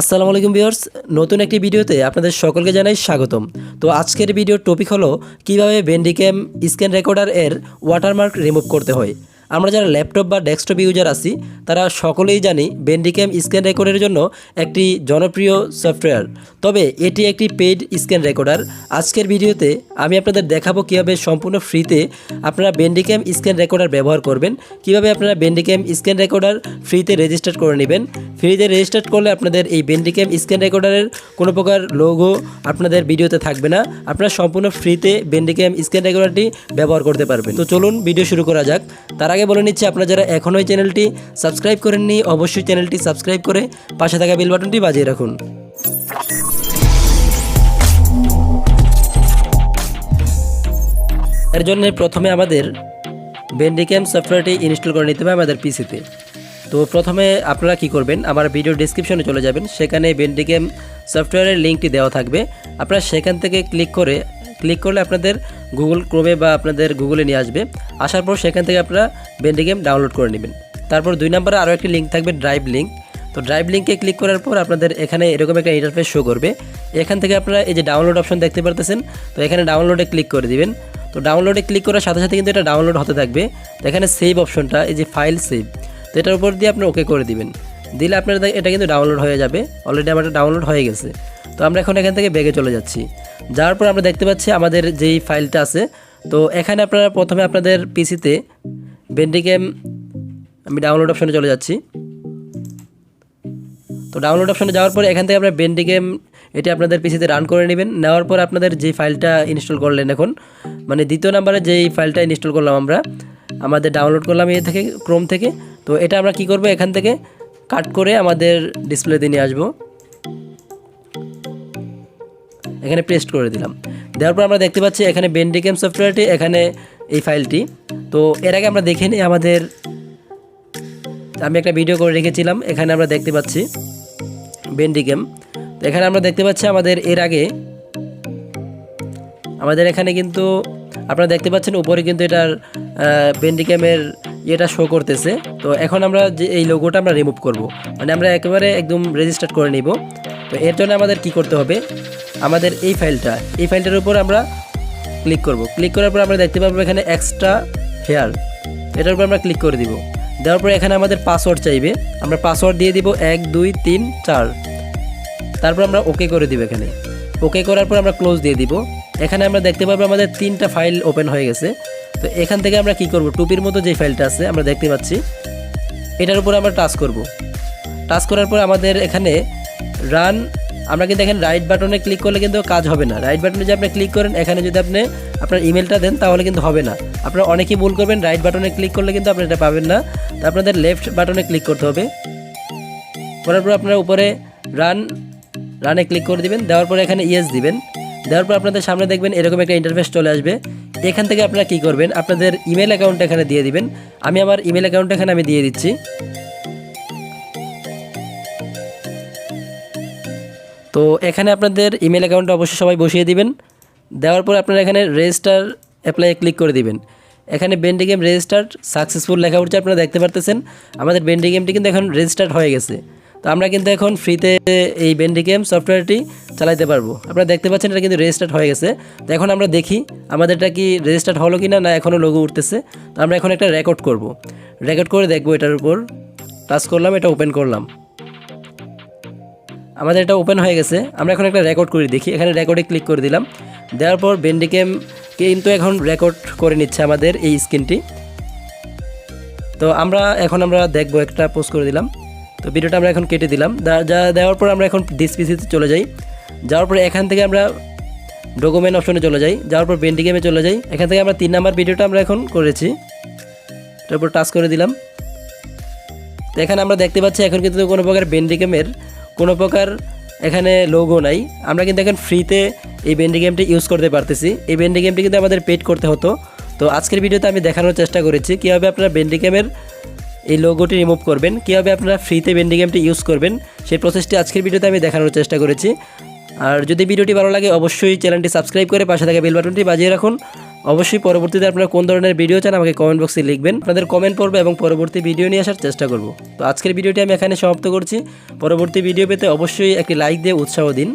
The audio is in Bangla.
আসসালামু আলাইকুম ভিউয়ার্স, নতুন একটি ভিডিওতে আপনাদের সকলকে জানাই স্বাগতম। তো আজকের ভিডিওর টপিক হলো কিভাবে bandicam স্ক্রিন রেকর্ডার এর ওয়াটারমার্ক রিমুভ করতে হয়। আমরা যারা ল্যাপটপ বা ডেস্কটপ ইউজার আছি তারা সকলেই জানি bandicam স্ক্রিন রেকর্ডের জন্য একটি জনপ্রিয় সফটওয়্যার, তবে এটি একটি পেইড স্ক্রিন রেকর্ডার। আজকের ভিডিওতে আমি আপনাদের দেখাবো কিভাবে সম্পূর্ণ ফ্রিতে আপনারা bandicam স্ক্রিন রেকর্ডার ব্যবহার করবেন, কিভাবে আপনারা bandicam স্ক্রিন রেকর্ডার ফ্রিতে রেজিস্টার করে নেবেন। ফ্রিতে রেজিস্টার করলে আপনাদের এই bandicam স্ক্রিন রেকর্ডারের কোনো প্রকার লোগো আপনাদের ভিডিওতে থাকবে না, আপনারা সম্পূর্ণ ফ্রিতে bandicam স্ক্রিন রেকর্ডারটি ব্যবহার করতে পারবেন। তো চলুন ভিডিও শুরু করা যাক। তার আগে বলে নিচ্ছি, আপনারা যারা এখনও এই চ্যানেলটি সাবস্ক্রাইব করেননি অবশ্যই চ্যানেলটি সাবস্ক্রাইব করে পাশে থাকা বেল বাটনটি বাজিয়ে রাখুন। এর জন্য প্রথমে আমাদের bandicam সফটওয়্যারটি ইনস্টল করে নিতে হবে আমাদের পিসিতে। তো প্রথমে আপনারা কি করবেন, আমার ভিডিও ডেসক্রিপশনে চলে যাবেন, সেখানে bandicam সফটওয়্যারের লিঙ্কটি দেওয়া থাকবে। আপনারা সেখান থেকে ক্লিক করলে আপনাদের গুগল ক্রোমে বা আপনাদের গুগলে নিয়ে আসবে। আসার পর সেখান থেকে আপনারা bandicam ডাউনলোড করে নেবেন। তারপর 2 নম্বরে আরও একটি লিঙ্ক থাকবে, ড্রাইভ লিঙ্ক। তো ড্রাইভ লিঙ্কে ক্লিক করার পর আপনাদের এখানে এরকম একটা ইন্টারফেস শো করবে। এখান থেকে আপনারা এই যে ডাউনলোড অপশন দেখতে পারতেছেন, তো এখানে ডাউনলোডে ক্লিক করে দিবেন। তো ডাউনলোডে ক্লিক করার সাথে সাথে কিন্তু এটা ডাউনলোড হতে থাকবে। তো এখানে সেভ অপশনটা, এই যে ফাইল সেভ, তো এটার উপর দিয়ে আপনি ওকে করে দিবেন। দিলে আপনার এটা কিন্তু ডাউনলোড হয়ে যাবে। অলরেডি আমার ডাউনলোড হয়ে গেছে। তো আমরা এখন এখান থেকে ব্যাগে চলে যাচ্ছি। যাওয়ার পর আমরা দেখতে পাচ্ছি আমাদের যেই ফাইলটা আছে, তো এখানে আপনারা প্রথমে আপনাদের পিসিতে bandicam, আমি ডাউনলোড অপশনে চলে যাচ্ছি। তো ডাউনলোড অপশনে যাওয়ার পর এখান থেকে আপনারা bandicam এটি আপনাদের পিসিতে রান করে নেবেন। নেওয়ার পর আপনাদের যে ফাইলটা ইনস্টল করলেন, এখন মানে দ্বিতীয় নাম্বারে যেই ফাইলটা ইনস্টল করলাম আমরা, আমাদের ডাউনলোড করলাম এ থেকে ক্রোম থেকে। তো এটা আমরা কি করব, এখান থেকে কাট করে আমাদের ডিসপ্লেতে নিয়ে আসবো। এখানে পেস্ট করে দিলাম। দেওয়ার পর আমরা দেখতে পাচ্ছি এখানে bandicam সফটওয়্যারটি, এখানে এই ফাইলটি। তো এর আগে আমরা দেখে নিই, আমি একটা ভিডিও করে রেখেছিলাম, এখানে আমরা দেখতে পাচ্ছি bandicam। তো এখানে আমরা দেখতে পাচ্ছি আমাদের এর আগে আমাদের এখানে কিন্তু আপনারা দেখতে পাচ্ছেন উপরে কিন্তু এটার bandicam-এর এটা শো করতেছে। তো এখন আমরা যে এই লোগোটা আমরা রিমুভ করব, মানে আমরা একেবারে একদম রেজিস্টার করে নিব। তো এর জন্য আমাদের কি করতে হবে, আমাদের এই ফাইলটার উপর আমরা ক্লিক করব। ক্লিক করার পর আমরা দেখতে পাবো এখানে এক্সট্রা হেয়ার, এটার উপর আমরা ক্লিক করে দিব। দেওয়ার পর এখানে আমাদের পাসওয়ার্ড চাইবে, আমরা পাসওয়ার্ড দিয়ে দিব 1 2 3 4। তারপর আমরা ওকে করে দিব। এখানে ওকে করার পর আমরা ক্লোজ দিয়ে দিব। এখানে আমরা দেখতে পাবো আমাদের 3টা ফাইল ওপেন হয়ে গেছে। তো এখান থেকে আমরা কি করব, টুপির মতো যে ফাইলটা আছে আমরা দেখতে পাচ্ছি, এটার উপর আমরা টাচ করব। টাচ করার পর আমাদের এখানে রান, আমরা কিন্তু এখানে রাইট বাটনে ক্লিক করলে কিন্তু কাজ হবে না। রাইট বাটনে যদি আপনি ক্লিক করেন, এখানে যদি আপনি আপনার ইমেলটা দেন তাহলে কিন্তু হবে না। আপনারা অনেকেই ভুল করবেন, রাইট বাটনে ক্লিক করলে কিন্তু আপনি এটা পাবেন না। তো আপনাদের লেফট বাটনে ক্লিক করতে হবে। করার পর আপনারা উপরে রানে ক্লিক করে দিবেন। দেওয়ার পর এখানে ইয়েস দিবেন। দেওয়ার পর আপনাদের সামনে দেখবেন এরকম একটা ইন্টারফেস চলে আসবে। এখান থেকে আপনারা কি করবেন, আপনাদের ইমেল অ্যাকাউন্ট এখানে দিয়ে দিবেন। আমি আমার ইমেল অ্যাকাউন্ট এখানে আমি দিয়ে দিচ্ছি। তো এখানে আপনাদের ইমেল অ্যাকাউন্টটা অবশ্যই সবাই বসিয়ে দিবেন। দেওয়ার পর আপনারা এখানে রেজিস্টার অ্যাপ্লাই ক্লিক করে দিবেন। এখানে bandicam রেজিস্টার্ড সাকসেসফুল লেখা উঠছে, আপনারা দেখতে পারতেছেন আমাদের bandicamটি কিন্তু এখন রেজিস্টার্ড হয়ে গেছে। তো আমরা কিন্তু এখন ফ্রিতে এই bandicam সফটওয়্যারটি চালাতে পারবো। আপনারা দেখতে পাচ্ছেন এটা কিন্তু রেজিস্টার্ড হয়ে গেছে। তো এখন আমরা দেখি আমাদেরটা কি রেজিস্টার্ড হলো কি না এখনও লোগো উঠতেছে। তো আমরা এখন একটা রেকর্ড করে দেখবো। এটার উপর টাচ করলাম, এটা ওপেন করলাম, আমাদের এটা ওপেন হয়ে গেছে। আমরা এখন একটা রেকর্ড করে দেখি। এখানে রেকর্ডে ক্লিক করে দিলাম। দেওয়ার পর bandicam কিন্তু এখন রেকর্ড করে নিচ্ছে আমাদের এই স্ক্রিনটি। তো আমরা দেখবো, একটা পোস্ট করে দিলাম। তো ভিডিওটা আমরা এখন কেটে দিলাম। দেওয়ার পর আমরা এখন ডিসপিসিতে চলে যাই। যাওয়ার পর এখান থেকে আমরা ডকুমেন্ট অপশনে চলে যাই। যাওয়ার পর bandicam-এ চলে যাই। এখান থেকে আমরা 3 নাম্বার ভিডিওটা আমরা এখন করেছি, তারপর টাচ করে দিলাম। তো এখানে আমরা দেখতে পাচ্ছি এখন কিন্তু কোনো প্রকার bandicam-এর কোনো প্রকার এখানে লোগো নাই। আমরা কিন্তু এখন ফ্রিতে এই bandicam-টি ইউজ করতে পারতেছি। এই bandicam-টি কিন্তু আমাদের পেড করতে হতো। তো আজকের ভিডিওতে আমি দেখানোর চেষ্টা করেছি কীভাবে আপনারা bandicam-এর এই লোগোটি রিমুভ করবেন, কীভাবে আপনারা ফ্রিতে bandicam-টি ইউজ করবেন, সেই প্রসেসটি আজকের ভিডিওতে আমি দেখানোর চেষ্টা করেছি। আর যদি ভিডিওটি ভালো লাগে অবশ্যই চ্যানেলটি সাবস্ক্রাইব করে পাশে থাকা বেল বাটনটি বাজিয়ে রাখুন। অবশ্যই পরবর্তীতে আপনারা কোন ধরনের ভিডিও চান আমাকে কমেন্ট বক্সে লিখবেন। আপনাদের কমেন্ট পড়বো এবং পরবর্তী ভিডিও নিয়ে আসার চেষ্টা করব। তো আজকের ভিডিওটি আমি এখানে সমাপ্ত করছি। পরবর্তী ভিডিও পেতে অবশ্যই একটি লাইক দিয়ে উৎসাহ দিন।